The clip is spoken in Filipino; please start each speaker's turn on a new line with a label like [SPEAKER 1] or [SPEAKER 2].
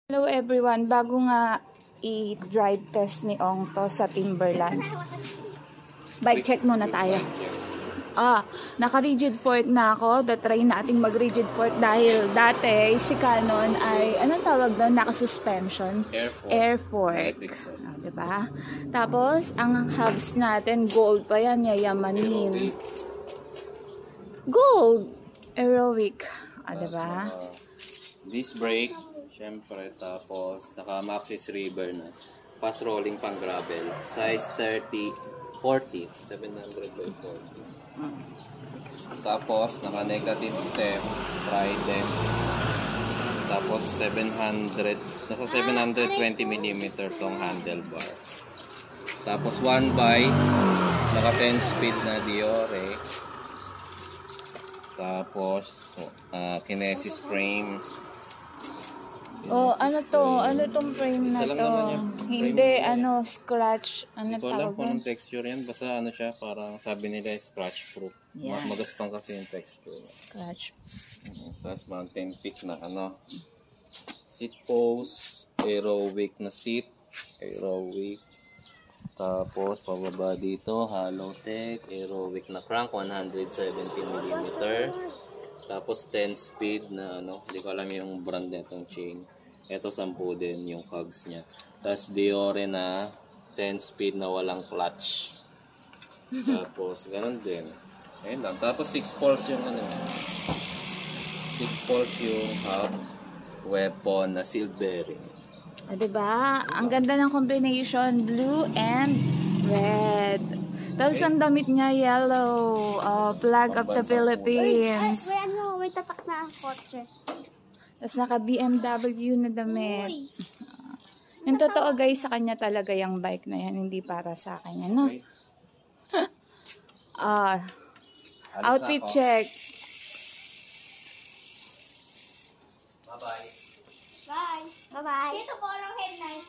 [SPEAKER 1] Hello everyone, bago nga i-drive test ni Ong to sa Timberland, bike check muna tayo. Naka-rigid fork na ako. Try nating mag-rigid fork dahil dati si Canon ay, anong tawag doon? Naka-suspension? Air fork. Diba? Tapos, ang hubs natin, gold pa yan, yayamanin. Gold! Aerowick. Diba?
[SPEAKER 2] Disc brake, syempre, tapos naka-Maxxis River na. Fast rolling pang gravel. Size 40, 700 by 40. Tapos, naka-negative step, Trident. Tapos, 700, nasa 720mm tong handlebar. Tapos, 1x, naka 10 speed na Diore. Tapos, Kinesis frame.
[SPEAKER 1] Ano to? Ano tong frame na to? Hindi, scratch. Ano
[SPEAKER 2] tawag? Hindi ko alam kung
[SPEAKER 1] doon?
[SPEAKER 2] anong texture yan. Basta ano siya, parang sabi nila scratch proof.
[SPEAKER 1] Yeah.
[SPEAKER 2] Magaspang kasi yung texture.
[SPEAKER 1] Scratch.
[SPEAKER 2] Tapos mountain peak na seat post, Aerowick na seat. Aerowick. Tapos pababa dito, Halotech, Aerowick na crank, 170mm. Tapos 10 speed na hindi ko alam yung brand nitong chain. Ito 10 din yung cogs niya. Tapos Diore na 10 speed na walang clutch. Tapos ganun din. Ayun lang. Tapos 6 pulse yung 6 pulse yung hub weapon na sealed bearing.
[SPEAKER 1] Diba? Ang ganda ng combination, blue and red. Tapos ang damit niya, yellow. Flag of the Philippines.
[SPEAKER 3] May tatak na ang kotse.
[SPEAKER 1] Tapos naka BMW na damit. Yung totoo guys, sa kanya talaga yung bike na yan. Hindi para sa akin yan, no? Outfit check.
[SPEAKER 3] Bye. Bye-bye. Dito po ang headlight.